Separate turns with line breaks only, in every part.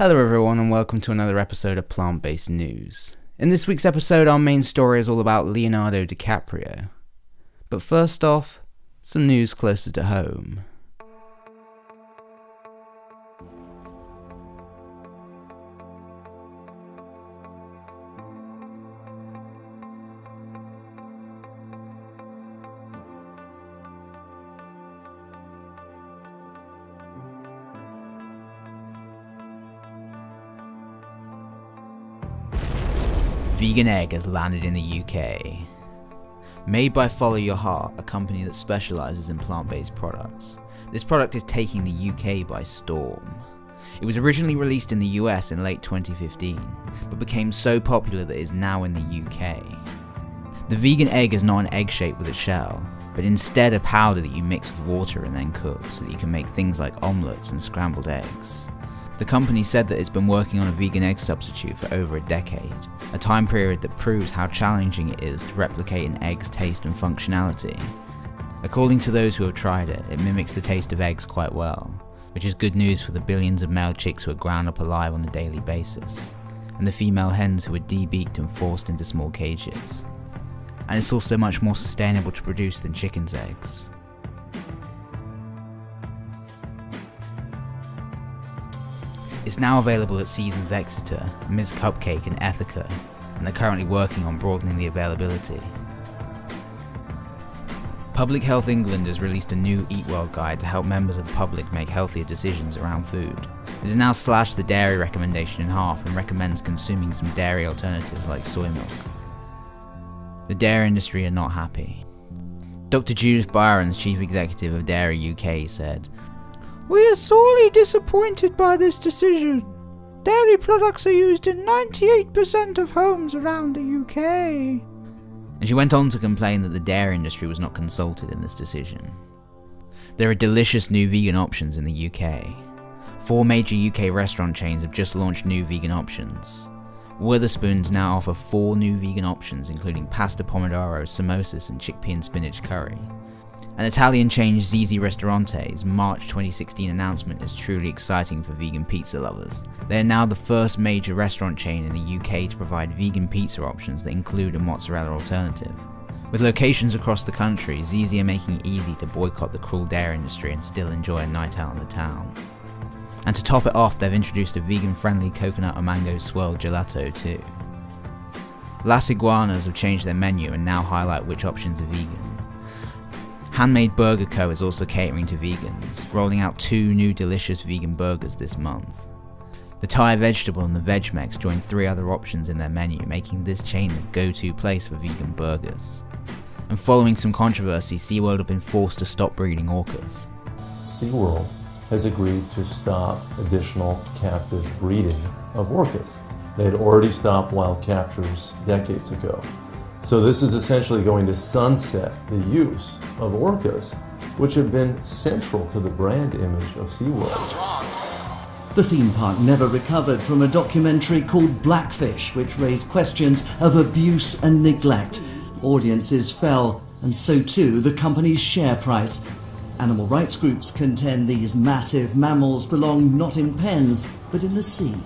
Hello everyone and welcome to another episode of Plant-Based News. In this week's episode our main story is all about Leonardo Dicaprio. But first off, some news closer to home. Vegan egg has landed in the UK. Made by Follow Your Heart, a company that specialises in plant-based products, this product is taking the UK by storm. It was originally released in the US in late 2015, but became so popular that it is now in the UK. The vegan egg is not an egg shape with a shell, but instead a powder that you mix with water and then cook so that you can make things like omelettes and scrambled eggs. The company said that it's been working on a vegan egg substitute for over a decade, a time period that proves how challenging it is to replicate an egg's taste and functionality. According to those who have tried it, it mimics the taste of eggs quite well, which is good news for the billions of male chicks who are ground up alive on a daily basis, and the female hens who are debeaked and forced into small cages. And it's also much more sustainable to produce than chicken's eggs. It's now available at Seasons Exeter, Ms. Cupcake and Ethica, and they're currently working on broadening the availability. Public Health England has released a new Eat Well guide to help members of the public make healthier decisions around food. It has now slashed the dairy recommendation in half and recommends consuming some dairy alternatives like soy milk. The dairy industry are not happy. Dr. Judith Byron's chief executive of Dairy UK said, "We are sorely disappointed by this decision. Dairy products are used in 98% of homes around the UK." And she went on to complain that the dairy industry was not consulted in this decision. There are delicious new vegan options in the UK. 4 major UK restaurant chains have just launched new vegan options. Wetherspoons now offer 4 new vegan options including pasta pomodoro, samosas and chickpea and spinach curry. An Italian chain Zizi Ristorante's March 2016 announcement is truly exciting for vegan pizza lovers. They are now the first major restaurant chain in the UK to provide vegan pizza options that include a mozzarella alternative. With locations across the country, Zizi are making it easy to boycott the cruel dairy industry and still enjoy a night out in the town. And to top it off, they've introduced a vegan-friendly coconut and mango swirl gelato too. Las Iguanas have changed their menu and now highlight which options are vegan. Handmade Burger Co. is also catering to vegans, rolling out 2 new delicious vegan burgers this month. The Thai vegetable and the Veg Mex join 3 other options in their menu, making this chain the go-to place for vegan burgers. And following some controversy, SeaWorld have been forced to stop breeding orcas.
SeaWorld has agreed to stop additional captive breeding of orcas. They had already stopped wild captures decades ago. So this is essentially going to sunset the use of orcas, which have been central to the brand image of SeaWorld.
The theme park never recovered from a documentary called Blackfish, which raised questions of abuse and neglect. Audiences fell, and so too the company's share price. Animal rights groups contend these massive mammals belong not in pens, but in the sea.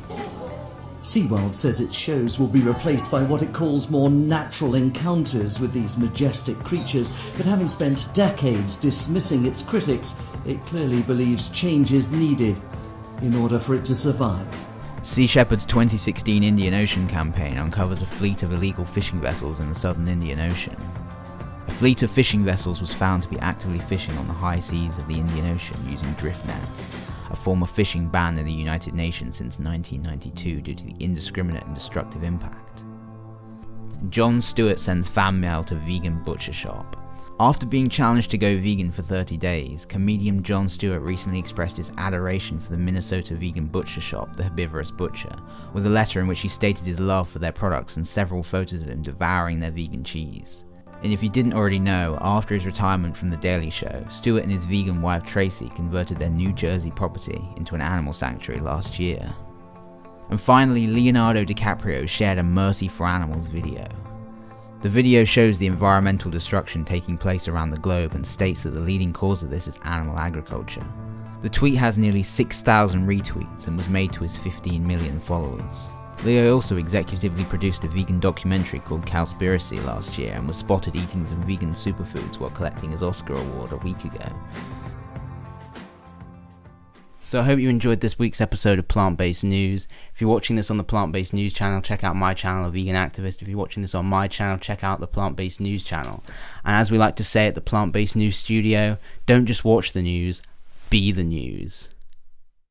SeaWorld says its shows will be replaced by what it calls more natural encounters with these majestic creatures, but having spent decades dismissing its critics, it clearly believes change is needed in order for it to survive.
Sea Shepherd's 2016 Indian Ocean campaign uncovers a fleet of illegal fishing vessels in the southern Indian Ocean. A fleet of fishing vessels was found to be actively fishing on the high seas of the Indian Ocean using drift nets, a form of fishing banned in the United Nations since 1992 due to the indiscriminate and destructive impact. Jon Stewart sends fan mail to vegan butcher shop. After being challenged to go vegan for 30 days, comedian Jon Stewart recently expressed his adoration for the Minnesota vegan butcher shop, The Herbivorous Butcher, with a letter in which he stated his love for their products and several photos of him devouring their vegan cheese. And if you didn't already know, after his retirement from The Daily Show, Stewart and his vegan wife Tracy converted their New Jersey property into an animal sanctuary last year. And finally, Leonardo Dicaprio shared a Mercy for Animals video. The video shows the environmental destruction taking place around the globe and states that the leading cause of this is animal agriculture. The tweet has nearly 6,000 retweets and was made to his 15 million followers. Leo also executively produced a vegan documentary called Cowspiracy last year and was spotted eating some vegan superfoods while collecting his Oscar award a week ago. So I hope you enjoyed this week's episode of Plant-Based News. If you're watching this on the Plant-Based News channel, check out my channel, Vegan Activist. If you're watching this on my channel, check out the Plant-Based News channel. And as we like to say at the Plant-Based News studio, don't just watch the news, be the news.